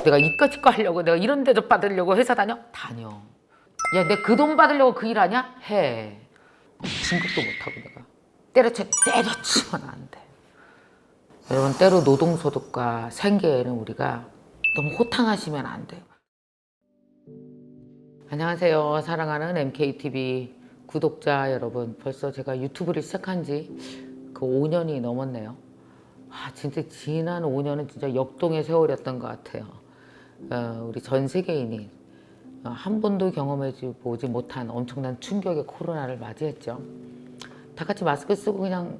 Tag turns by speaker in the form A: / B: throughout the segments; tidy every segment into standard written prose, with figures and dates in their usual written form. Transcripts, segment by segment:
A: 내가 이까짓거 하려고 내가 이런 대접 받으려고 회사 다녀? 다녀. 야, 내 그 돈 받으려고 그 일 하냐? 해. 진급도 못하고 내가 때려치면 안 돼. 여러분, 때로 노동소득과 생계에는 우리가 너무 호탕하시면 안 돼요. 안녕하세요. 사랑하는 MKTV 구독자 여러분, 벌써 제가 유튜브를 시작한 지 그 5년이 넘었네요. 진짜 지난 5년은 진짜 역동의 세월이었던 것 같아요. 우리 전 세계인이 한 번도 경험해보지 못한 엄청난 충격의 코로나를 맞이했죠. 다 같이 마스크 쓰고 그냥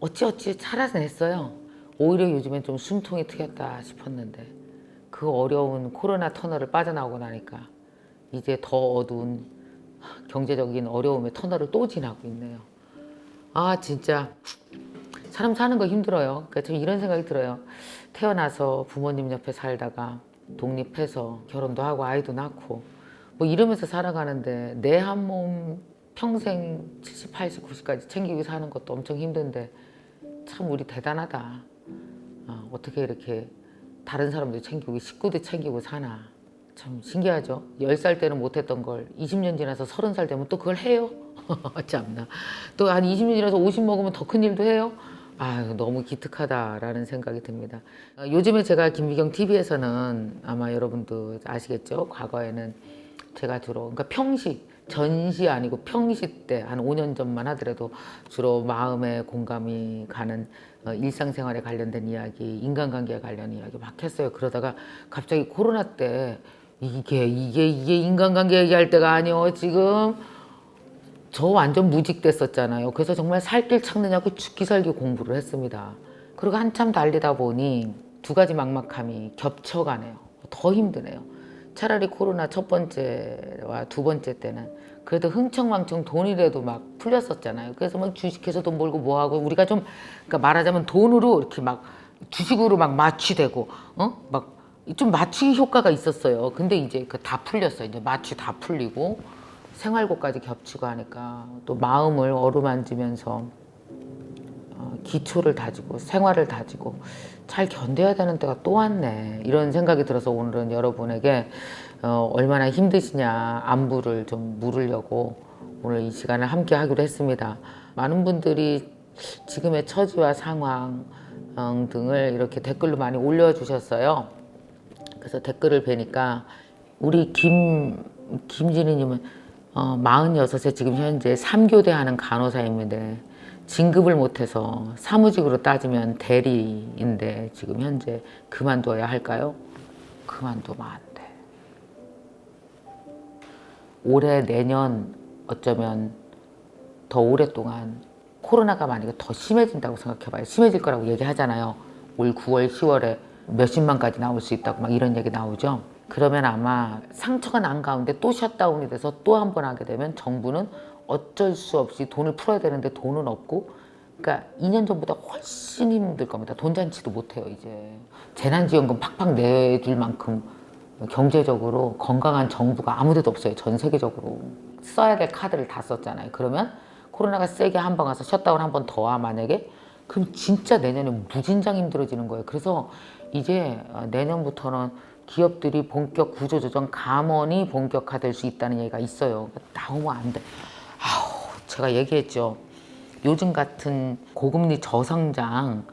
A: 어찌어찌 살아냈어요. 오히려 요즘엔 좀 숨통이 트였다 싶었는데 그 어려운 코로나 터널을 빠져나오고 나니까 이제 더 어두운 경제적인 어려움의 터널을 또 지나고 있네요. 진짜 사람 사는 거 힘들어요. 그러니까 좀 이런 생각이 들어요. 태어나서 부모님 옆에 살다가 독립해서 결혼도 하고 아이도 낳고 뭐 이러면서 살아가는데 내 한 몸 평생 70, 80, 90까지 챙기고 사는 것도 엄청 힘든데 참 우리 대단하다. 어떻게 이렇게 다른 사람들 챙기고 식구들 챙기고 사나. 참 신기하죠. 10살 때는 못했던 걸 20년 지나서 30살 되면 또 그걸 해요. 참나. 또 한 20년 지나서 50 먹으면 더 큰 일도 해요. 너무 기특하다라는 생각이 듭니다. 요즘에 제가 김미경 TV에서는 아마 여러분도 아시겠죠? 과거에는 제가 주로 그러니까 전시 아니고 평시 때 한 5년 전만 하더라도 주로 마음에 공감이 가는 일상생활에 관련된 이야기, 인간관계에 관련 이야기 막 했어요. 그러다가 갑자기 코로나 때 이게 인간관계 얘기할 때가 아니요. 지금 저 완전 무직됐었잖아요. 그래서 정말 살 길 찾느냐고 죽기 살기 공부를 했습니다. 그리고 한참 달리다 보니 두 가지 막막함이 겹쳐가네요. 더 힘드네요. 차라리 코로나 첫 번째와 두 번째 때는 그래도 흥청망청 돈이라도 막 풀렸었잖아요. 그래서 막 주식해서 돈 벌고 뭐하고 우리가 좀 그러니까 말하자면 돈으로 이렇게 막 주식으로 막 마취되고 막 좀 마취 효과가 있었어요. 근데 이제 그 다 풀렸어요. 이제 마취 다 풀리고 생활고까지 겹치고 하니까 또 마음을 어루만지면서 기초를 다지고 생활을 다지고 잘 견뎌야 되는 때가 또 왔네 이런 생각이 들어서 오늘은 여러분에게 얼마나 힘드시냐 안부를 좀 물으려고 오늘 이 시간을 함께 하기로 했습니다. 많은 분들이 지금의 처지와 상황 등을 이렇게 댓글로 많이 올려주셨어요. 그래서 댓글을 뵈니까 우리 김진희님은 46세 지금 현재 3교대 하는 간호사입니다. 진급을 못해서 사무직으로 따지면 대리인데 지금 현재 그만둬야 할까요? 그만두면 안 돼. 올해 내년 어쩌면 더 오랫동안 코로나가 만약에 더 심해진다고 생각해봐요. 심해질 거라고 얘기하잖아요. 올 9월, 10월에 몇십만까지 나올 수 있다고 막 이런 얘기 나오죠. 그러면 아마 상처가 난 가운데 또 셧다운이 돼서 또 한 번 하게 되면 정부는 어쩔 수 없이 돈을 풀어야 되는데 돈은 없고 그러니까 2년 전보다 훨씬 힘들 겁니다. 돈잔치도 못해요 이제. 재난지원금 팍팍 내줄 만큼 경제적으로 건강한 정부가 아무 데도 없어요. 전 세계적으로. 써야 될 카드를 다 썼잖아요. 그러면 코로나가 세게 한 번 가서 셧다운 한 번 더 와 만약에 그럼 진짜 내년에 무진장 힘들어지는 거예요. 그래서 이제 내년부터는 기업들이 본격 구조조정 감원이 본격화될 수 있다는 얘기가 있어요. 나오면 안 돼. 제가 얘기했죠. 요즘 같은 고금리 저성장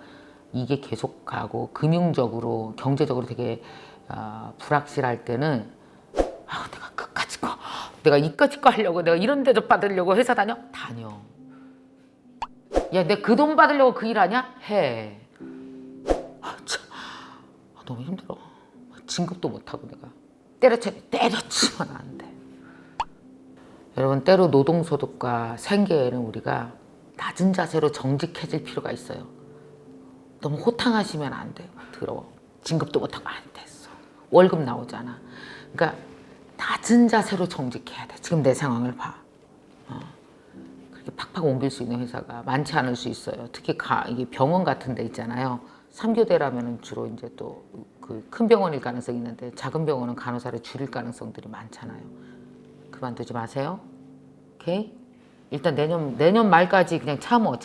A: 이게 계속가고 금융적으로 경제적으로 되게 불확실할 때는 내가 이까짓 거 하려고 내가 이런 대접 받으려고 회사 다녀? 다녀. 야, 내 그 돈 받으려고 그 일 하냐? 해. 너무 힘들어. 진급도 못하고 내가 때려치면 안 돼. 여러분, 때로 노동소득과 생계에는 우리가 낮은 자세로 정직해질 필요가 있어요. 너무 호탕하시면 안 돼요. 더러워. 진급도 못하고 안 됐어. 월급 나오잖아. 그러니까 낮은 자세로 정직해야 돼. 지금 내 상황을 봐. 그렇게 팍팍 옮길 수 있는 회사가 많지 않을 수 있어요. 특히 이게 병원 같은 데 있잖아요. 3교대라면 주로 이제 또 그 큰 병원일 가능성이 있는데 작은 병원은 간호사를 줄일 가능성들이 많잖아요. 그만두지 마세요. 오케이? 일단 내년 말까지 그냥 참어.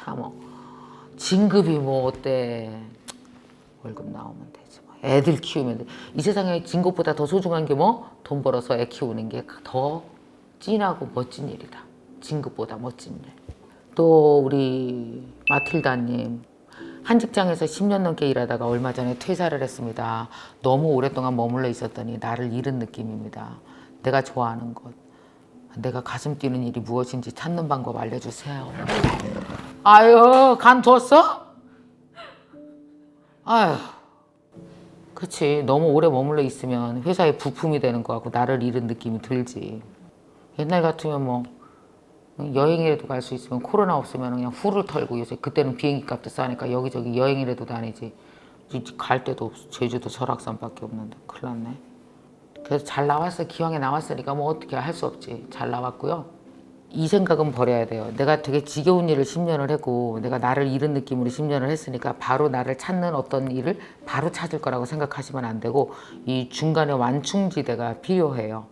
A: 진급이 뭐 어때? 월급 나오면 되지 뭐. 애들 키우면 돼. 이 세상에 진 것보다 더 소중한 게 뭐? 돈 벌어서 애 키우는 게 더 찐하고 멋진 일이다. 진 것보다 멋진 일. 또 우리 마틸다님 한 직장에서 10년 넘게 일하다가 얼마 전에 퇴사를 했습니다. 너무 오랫동안 머물러 있었더니 나를 잃은 느낌입니다. 내가 좋아하는 것, 내가 가슴 뛰는 일이 무엇인지 찾는 방법 알려주세요. 아유, 간두었어? 아유, 그치. 너무 오래 머물러 있으면 회사에 부품이 되는 거 같고 나를 잃은 느낌이 들지. 옛날 같으면 뭐 여행이라도 갈 수 있으면 코로나 없으면 그냥 후를 털고 요새 그때는 비행기 값도 싸니까 여기저기 여행이라도 다니지. 갈 데도 없어. 제주도 설악산밖에 없는데 큰일 났네. 그래서 잘 나왔어. 기왕에 나왔으니까 뭐 어떻게 할 수 없지. 잘 나왔고요. 이 생각은 버려야 돼요. 내가 되게 지겨운 일을 10년을 했고 내가 나를 잃은 느낌으로 10년을 했으니까 바로 나를 찾는 어떤 일을 바로 찾을 거라고 생각하시면 안 되고 이 중간에 완충지대가 필요해요.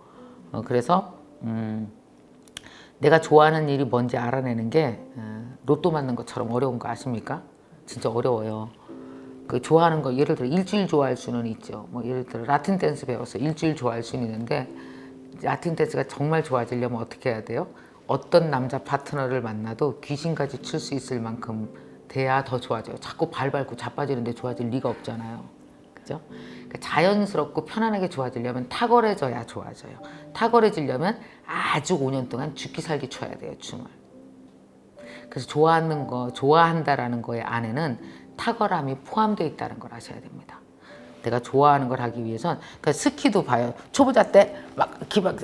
A: 그래서 내가 좋아하는 일이 뭔지 알아내는 게 로또 맞는 것처럼 어려운 거 아십니까? 진짜 어려워요. 그 좋아하는 거 예를 들어 일주일 좋아할 수는 있죠. 뭐 예를 들어 라틴 댄스 배워서 일주일 좋아할 수는 있는데 라틴 댄스가 정말 좋아지려면 어떻게 해야 돼요? 어떤 남자 파트너를 만나도 귀신까지 칠 수 있을 만큼 돼야 더 좋아져요. 자꾸 발 밟고 자빠지는데 좋아질 리가 없잖아요. 그죠? 그러니까 자연스럽고 편안하게 좋아지려면 탁월해져야 좋아져요. 탁월해지려면 아주 5년 동안 죽기 살기 쳐야 돼요, 춤을. 그래서 좋아하는 거, 좋아한다라는 거에 안에는 탁월함이 포함되어 있다는 걸 아셔야 됩니다. 내가 좋아하는 걸 하기 위해선 그러니까 스키도 봐요. 초보자 때 막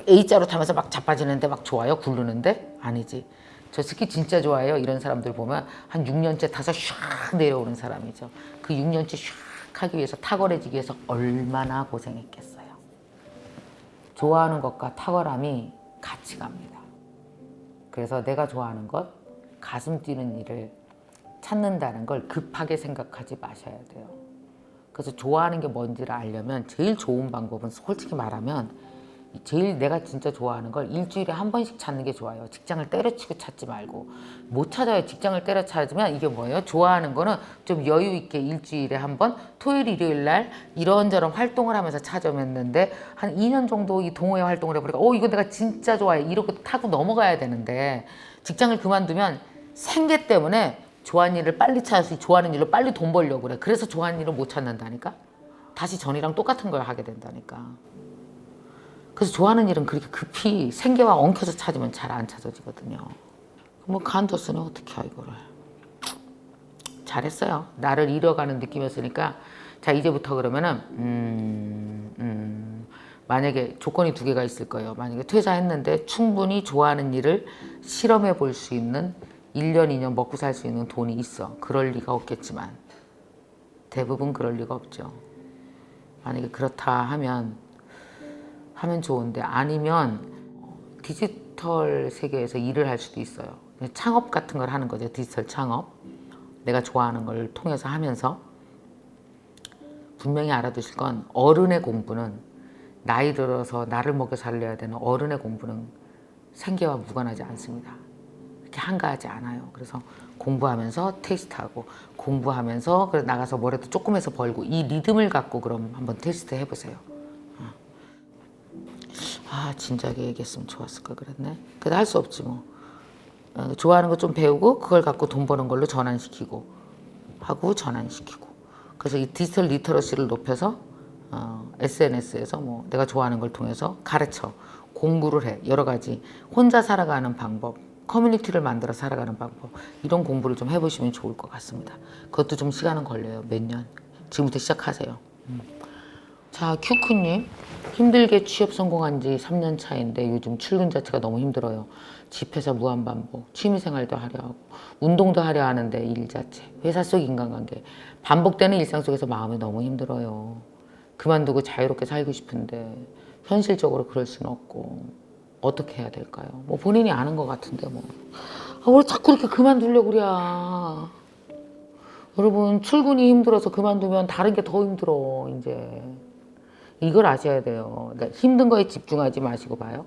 A: A자로 타면서 막 자빠지는데 막 좋아요? 굴르는데? 아니지. 저 스키 진짜 좋아해요. 이런 사람들 보면 한 6년째 타서 샥 내려오는 사람이죠. 그 6년째 샥 하기 위해서 탁월해지기 위해서 얼마나 고생했겠어요. 좋아하는 것과 탁월함이 같이 갑니다. 그래서 내가 좋아하는 것, 가슴 뛰는 일을 찾는다는 걸 급하게 생각하지 마셔야 돼요. 그래서 좋아하는 게 뭔지를 알려면 제일 좋은 방법은 솔직히 말하면 제일 내가 진짜 좋아하는 걸 일주일에 한 번씩 찾는 게 좋아요. 직장을 때려치고 찾지 말고. 못 찾아요. 직장을 때려 찾으면 이게 뭐예요? 좋아하는 거는 좀 여유 있게 일주일에 한 번 토요일 일요일 날 이런저런 활동을 하면서 찾아냈는데 한 2년 정도 이 동호회 활동을 해보니까 이거 내가 진짜 좋아해. 이렇게 타고 넘어가야 되는데 직장을 그만두면 생계 때문에 좋아하는 일을 빨리 찾아서 좋아하는 일로 빨리 돈 벌려고 그래. 그래서 좋아하는 일을 못 찾는다니까. 다시 전이랑 똑같은 걸 하게 된다니까. 그래서 좋아하는 일은 그렇게 급히 생계와 엉켜서 찾으면 잘 안 찾아지거든요. 뭐 간뒀으니 어떻게 해 이거를. 잘했어요. 나를 잃어가는 느낌이었으니까 자 이제부터 그러면은 만약에 조건이 두 개가 있을 거예요. 만약에 퇴사했는데 충분히 좋아하는 일을 실험해 볼 수 있는 1년, 2년 먹고 살 수 있는 돈이 있어. 그럴 리가 없겠지만 대부분 그럴 리가 없죠. 만약에 그렇다 하면 좋은데 아니면 디지털 세계에서 일을 할 수도 있어요. 창업 같은 걸 하는 거죠. 디지털 창업. 내가 좋아하는 걸 통해서 하면서 분명히 알아두실 건 어른의 공부는 나이 들어서 나를 먹여 살려야 되는 어른의 공부는 생계와 무관하지 않습니다. 이렇게 한가하지 않아요. 그래서 공부하면서 테스트하고 공부하면서 그래 나가서 뭐라도 조금 해서 벌고 이 리듬을 갖고 그럼 한번 테스트 해보세요. 아 진작에 얘기했으면 좋았을 걸 그랬네. 그래도 할 수 없지 뭐. 좋아하는 거 좀 배우고 그걸 갖고 돈 버는 걸로 전환시키고 하고 전환시키고. 그래서 이 디지털 리터러시를 높여서 SNS에서 뭐 내가 좋아하는 걸 통해서 가르쳐 공부를 해. 여러 가지 혼자 살아가는 방법, 커뮤니티를 만들어 살아가는 방법 이런 공부를 좀 해보시면 좋을 것 같습니다. 그것도 좀 시간은 걸려요. 몇 년. 지금부터 시작하세요. 자, 큐크님. 힘들게 취업 성공한 지 3년 차인데 요즘 출근 자체가 너무 힘들어요. 집에서 무한반복, 취미생활도 하려 하고 운동도 하려 하는데 일 자체, 회사 속 인간관계 반복되는 일상 속에서 마음이 너무 힘들어요. 그만두고 자유롭게 살고 싶은데 현실적으로 그럴 수는 없고 어떻게 해야 될까요? 뭐 본인이 아는 것 같은데 뭐. 왜 자꾸 이렇게 그만두려고 그래. 여러분 출근이 힘들어서 그만두면 다른 게 더 힘들어 이제. 이걸 아셔야 돼요. 그러니까 힘든 거에 집중하지 마시고 봐요.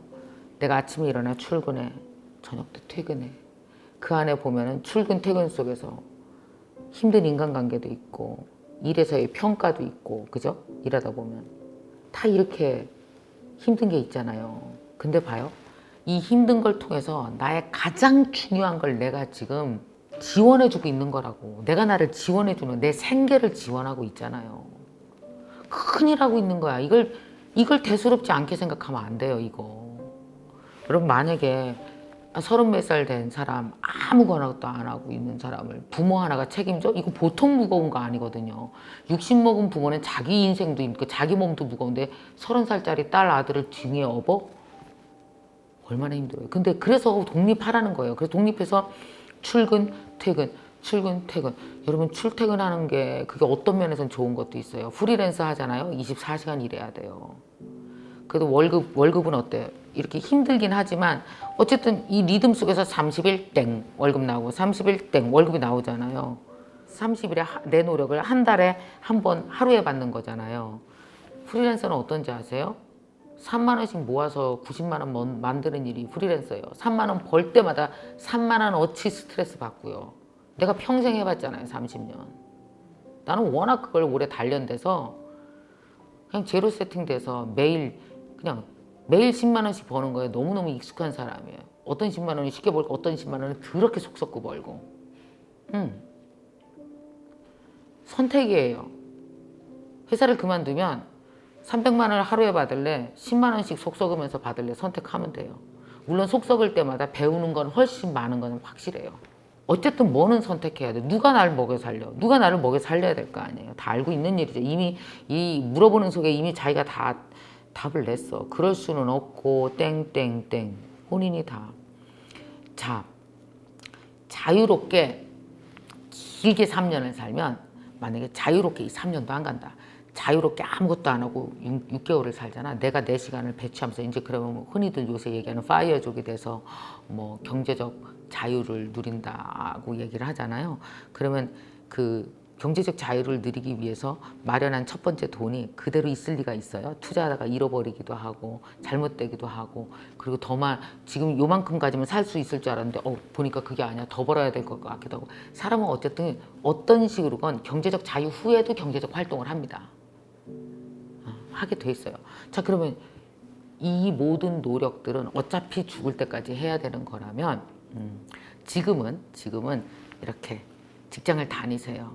A: 내가 아침에 일어나 출근해. 저녁 때 퇴근해. 그 안에 보면은 출근 퇴근 속에서 힘든 인간관계도 있고 일에서의 평가도 있고, 그죠? 일하다 보면 다 이렇게 힘든 게 있잖아요. 근데 봐요. 이 힘든 걸 통해서 나의 가장 중요한 걸 내가 지금 지원해주고 있는 거라고. 내가 나를 지원해주는 내 생계를 지원하고 있잖아요. 큰일 하고 있는 거야. 이걸 대수롭지 않게 생각하면 안 돼요, 이거. 여러분, 만약에 30몇 살 된 사람, 아무거나도 안 하고 있는 사람을 부모 하나가 책임져? 이거 보통 무거운 거 아니거든요. 60 먹은 부모는 자기 인생도 힘들고 자기 몸도 무거운데 30살짜리 딸 아들을 등에 업어? 얼마나 힘들어요. 근데 그래서 독립하라는 거예요. 그래서 독립해서 출근, 퇴근, 출근, 퇴근. 여러분, 출퇴근하는 게 그게 어떤 면에서는 좋은 것도 있어요. 프리랜서 하잖아요. 24시간 일해야 돼요. 그래도 월급은 어때요? 이렇게 힘들긴 하지만 어쨌든 이 리듬 속에서 30일 땡 월급 나오고 30일 땡 월급이 나오잖아요. 30일에 내 노력을 한 달에 한 번 하루에 받는 거잖아요. 프리랜서는 어떤지 아세요? 3만 원씩 모아서 90만 원 만드는 일이 프리랜서예요. 3만 원 벌 때마다 3만 원 어치 스트레스 받고요. 내가 평생 해봤잖아요. 30년. 나는 워낙 그걸 오래 단련돼서 그냥 제로 세팅돼서 매일 10만 원씩 버는 거에 너무너무 익숙한 사람이에요. 어떤 10만 원이 쉽게 벌고 어떤 10만 원은 그렇게 속 썩고 벌고. 선택이에요. 회사를 그만두면 300만 원을 하루에 받을래? 10만 원씩 속 썩으면서 받을래? 선택하면 돼요. 물론 속 썩을 때마다 배우는 건 훨씬 많은 건 확실해요. 어쨌든 뭐는 선택해야 돼. 누가 나를 먹여 살려? 누가 나를 먹여 살려야 될 거 아니에요. 다 알고 있는 일이죠. 이미 이 물어보는 속에 이미 자기가 다 답을 냈어. 그럴 수는 없고 땡땡땡 본인이 다. 자, 자유롭게 길게 3년을 살면 만약에 자유롭게 이 3년도 안 간다. 자유롭게 아무것도 안 하고 6개월을 살잖아. 내가 내 시간을 배치하면서 이제 그러면 흔히들 요새 얘기하는 파이어족이 돼서 뭐 경제적 자유를 누린다고 얘기를 하잖아요. 그러면 그 경제적 자유를 누리기 위해서 마련한 첫 번째 돈이 그대로 있을 리가 있어요? 투자하다가 잃어버리기도 하고 잘못되기도 하고 그리고 지금 요만큼 가지면 살 수 있을 줄 알았는데 보니까 그게 아니야. 더 벌어야 될 것 같기도 하고 사람은 어쨌든 어떤 식으로건 경제적 자유 후에도 경제적 활동을 합니다. 하게 돼 있어요. 자, 그러면 이 모든 노력들은 어차피 죽을 때까지 해야 되는 거라면 지금은 이렇게 직장을 다니세요.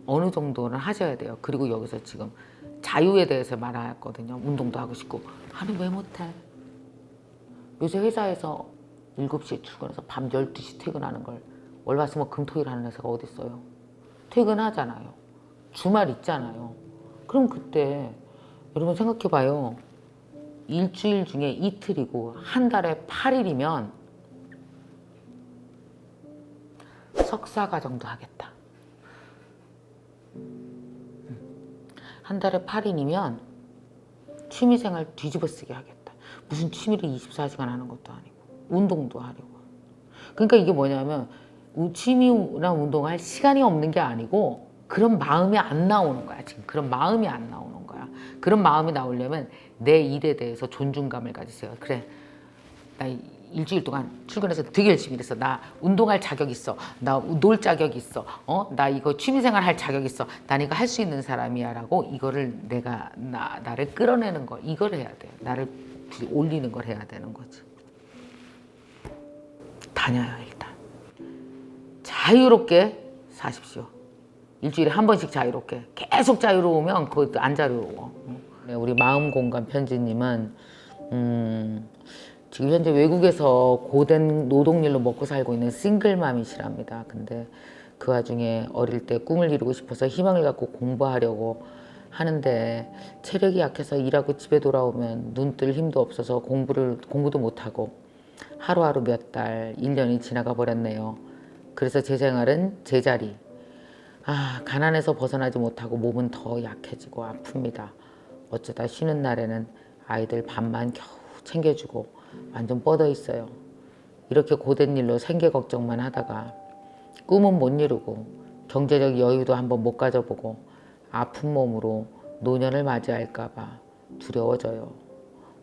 A: 어느 정도는 하셔야 돼요. 그리고 여기서 지금 자유에 대해서 말하거든요. 운동도 하고 싶고. 아니 왜 못해? 요새 회사에서 7시에 출근해서 밤 12시 퇴근하는 걸 월화수목금토일 하는 회사가 어디 있어요? 퇴근하잖아요. 주말 있잖아요. 그럼 그때 여러분 생각해봐요. 일주일 중에 이틀이고 한 달에 8일이면 석사과정도 하겠다. 한 달에 8일이면 취미생활 뒤집어쓰게 하겠다. 무슨 취미를 24시간 하는 것도 아니고 운동도 하려고. 그러니까 이게 뭐냐면 취미나 운동할 시간이 없는 게 아니고 그런 마음이 안 나오는 거야. 지금 그런 마음이 안 나오는 거야. 그런 마음이 나오려면 내 일에 대해서 존중감을 가지세요. 그래, 나 일주일 동안 출근해서 되게 열심히 일했어. 나 운동할 자격 있어. 나 놀 자격 있어. 나 이거 취미생활 할 자격 있어. 난 이거 할 수 있는 사람이야 라고 이거를 나를 끌어내는 거 이걸 해야 돼. 나를 올리는 걸 해야 되는 거지. 다녀요 일단. 자유롭게 사십시오. 일주일에 한 번씩 자유롭게. 계속 자유로우면 그것도 안 자유로워. 네, 우리 마음공감 편지님은 지금 현재 외국에서 고된 노동일로 먹고 살고 있는 싱글맘이시랍니다. 근데 그 와중에 어릴 때 꿈을 이루고 싶어서 희망을 갖고 공부하려고 하는데 체력이 약해서 일하고 집에 돌아오면 눈 뜰 힘도 없어서 공부도 못하고 하루하루 몇 달, 1년이 지나가 버렸네요. 그래서 제 생활은 제자리. 가난해서 벗어나지 못하고 몸은 더 약해지고 아픕니다. 어쩌다 쉬는 날에는 아이들 밥만 겨우 챙겨주고 완전 뻗어 있어요. 이렇게 고된 일로 생계 걱정만 하다가 꿈은 못 이루고 경제적 여유도 한번 못 가져보고 아픈 몸으로 노년을 맞이할까 봐 두려워져요.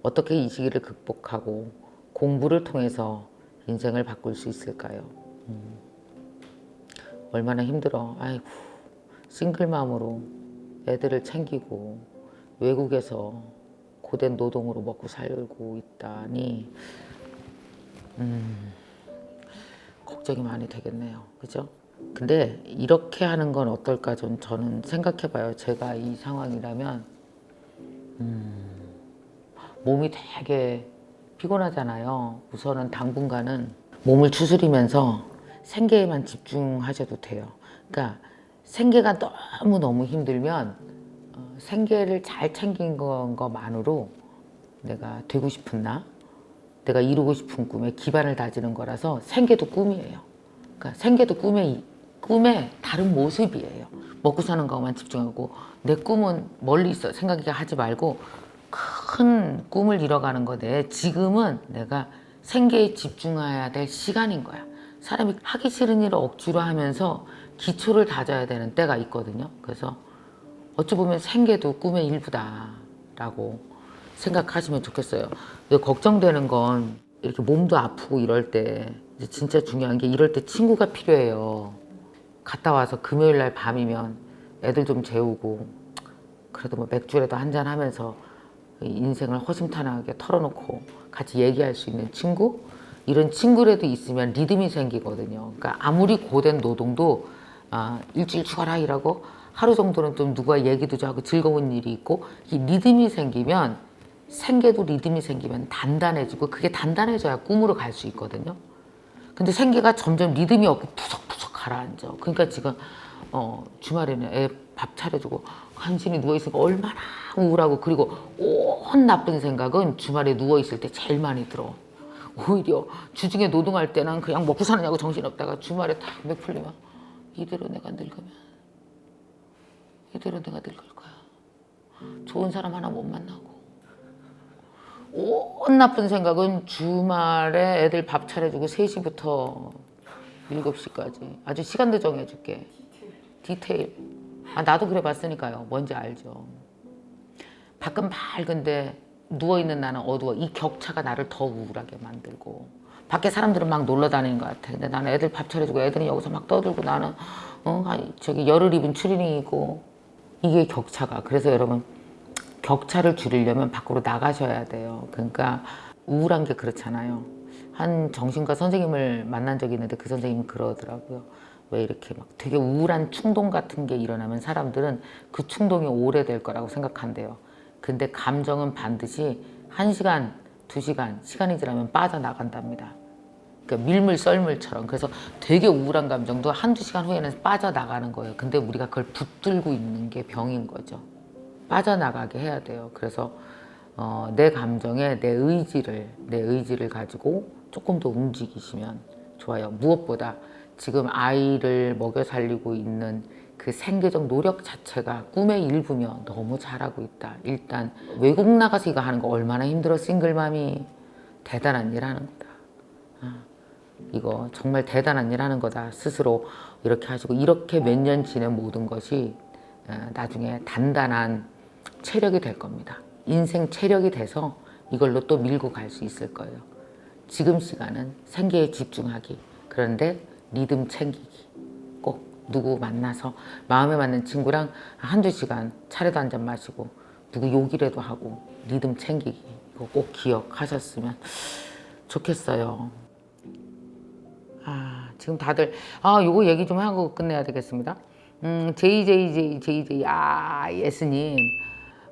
A: 어떻게 이 시기를 극복하고 공부를 통해서 인생을 바꿀 수 있을까요? 얼마나 힘들어. 아이고, 싱글맘으로 애들을 챙기고 외국에서 고된 노동으로 먹고 살고 있다니 걱정이 많이 되겠네요. 그죠? 근데 이렇게 하는 건 어떨까 저는 생각해봐요. 제가 이 상황이라면 몸이 되게 피곤하잖아요. 우선은 당분간은 몸을 추스리면서 생계에만 집중하셔도 돼요. 그러니까 생계가 너무너무 힘들면 생계를 잘 챙긴 것만으로 내가 되고 싶은 나, 내가 이루고 싶은 꿈에 기반을 다지는 거라서 생계도 꿈이에요. 그러니까 생계도 꿈의 다른 모습이에요. 먹고 사는 것만 집중하고 내 꿈은 멀리 있어 생각하지 말고 큰 꿈을 이뤄가는 거데 지금은 내가 생계에 집중해야 될 시간인 거야. 사람이 하기 싫은 일을 억지로 하면서 기초를 다져야 되는 때가 있거든요. 그래서 어찌 보면 생계도 꿈의 일부다라고 생각하시면 좋겠어요. 근데 걱정되는 건 이렇게 몸도 아프고 이럴 때 이제 진짜 중요한 게 이럴 때 친구가 필요해요. 갔다 와서 금요일 날 밤이면 애들 좀 재우고 그래도 뭐 맥주라도 한잔 하면서 인생을 허심탄회하게 털어놓고 같이 얘기할 수 있는 친구? 이런 친구라도 있으면 리듬이 생기거든요. 그러니까 아무리 고된 노동도 일주일 죽어라 일하고 하루 정도는 좀 누가 얘기도 좀 하고 즐거운 일이 있고 이 리듬이 생기면 생계도 리듬이 생기면 단단해지고 그게 단단해져야 꿈으로 갈 수 있거든요. 근데 생계가 점점 리듬이 없고 푸석푸석 가라앉아. 그러니까 지금 주말에는 애 밥 차려주고 간신히 누워있으니까 얼마나 우울하고 그리고 온 나쁜 생각은 주말에 누워있을 때 제일 많이 들어. 오히려 주중에 노동할 때는 그냥 먹고 사느냐고 정신없다가 주말에 딱 맥 풀리면 이대로 내가 늙으면 이대로 내가 늙을 거야. 좋은 사람 하나 못 만나고 온 나쁜 생각은 주말에 애들 밥 차려주고 3시부터 7시까지 아주 시간도 정해줄게. 디테일. 나도 그래 봤으니까요. 뭔지 알죠. 밖은 밝은데 누워있는 나는 어두워. 이 격차가 나를 더 우울하게 만들고 밖에 사람들은 막 놀러 다니는 것 같아. 근데 나는 애들 밥 차려주고 애들은 여기서 막 떠들고 나는 저기 열흘 입은 추리닝이고 이게 격차가. 그래서 여러분 격차를 줄이려면 밖으로 나가셔야 돼요. 그러니까 우울한 게 그렇잖아요. 한 정신과 선생님을 만난 적이 있는데 그 선생님이 그러더라고요. 왜 이렇게 막 되게 우울한 충동 같은 게 일어나면 사람들은 그 충동이 오래될 거라고 생각한대요. 근데 감정은 반드시 1시간, 2시간, 시간이 지나면 빠져나간답니다. 그러니까 밀물 썰물처럼. 그래서 되게 우울한 감정도 1~2시간 후에는 빠져나가는 거예요. 근데 우리가 그걸 붙들고 있는 게 병인 거죠. 빠져나가게 해야 돼요. 그래서 내 감정에 내 의지를 가지고 조금 더 움직이시면 좋아요. 무엇보다 지금 아이를 먹여 살리고 있는 그 생계적 노력 자체가 꿈의 일부며 너무 잘하고 있다. 일단 외국 나가서 이거 하는 거 얼마나 힘들어. 싱글맘이 대단한 일 하는 거다. 이거 정말 대단한 일 하는 거다. 스스로 이렇게 하시고 이렇게 몇 년 지낸 모든 것이 나중에 단단한 체력이 될 겁니다. 인생 체력이 돼서 이걸로 또 밀고 갈 수 있을 거예요. 지금 시간은 생계에 집중하기. 그런데 리듬 챙기기. 꼭 누구 만나서 마음에 맞는 친구랑 1~2시간 차례도 한잔 마시고 누구 욕이라도 하고 리듬 챙기기. 이거 꼭 기억하셨으면 좋겠어요. 지금 다들 요거 얘기 좀 하고 끝내야 되겠습니다. JJJ 예스님,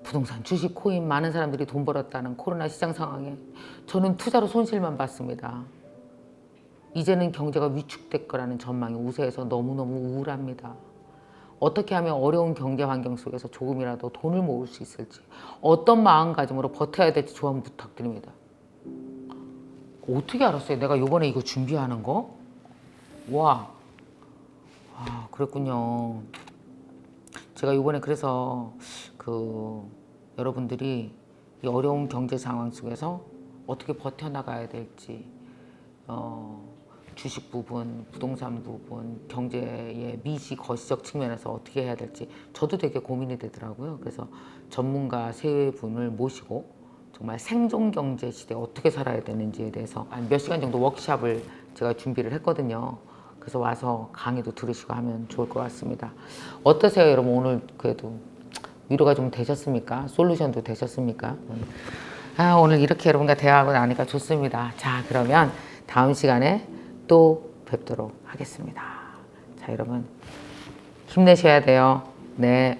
A: 부동산, 주식, 코인 많은 사람들이 돈 벌었다는 코로나 시장 상황에 저는 투자로 손실만 봤습니다. 이제는 경제가 위축될 거라는 전망이 우세해서 너무너무 우울합니다. 어떻게 하면 어려운 경제 환경 속에서 조금이라도 돈을 모을 수 있을지, 어떤 마음가짐으로 버텨야 될지 조언 부탁드립니다. 어떻게 알았어요? 내가 요번에 이거 준비하는 거? 와, 그랬군요. 제가 요번에 그래서 여러분들이 이 어려운 경제 상황 속에서 어떻게 버텨나가야 될지 주식 부분, 부동산 부분, 경제의 미시, 거시적 측면에서 어떻게 해야 될지 저도 되게 고민이 되더라고요. 그래서 전문가 세 분을 모시고 정말 생존 경제 시대에 어떻게 살아야 되는지에 대해서 한 몇 시간 정도 워크숍을 제가 준비를 했거든요. 그래서 와서 강의도 들으시고 하면 좋을 것 같습니다. 어떠세요, 여러분? 오늘 그래도 위로가 좀 되셨습니까? 솔루션도 되셨습니까? 아, 오늘 이렇게 여러분과 대화하고 나니까 좋습니다. 자, 그러면 다음 시간에 또 뵙도록 하겠습니다. 자, 여러분 힘내셔야 돼요. 네.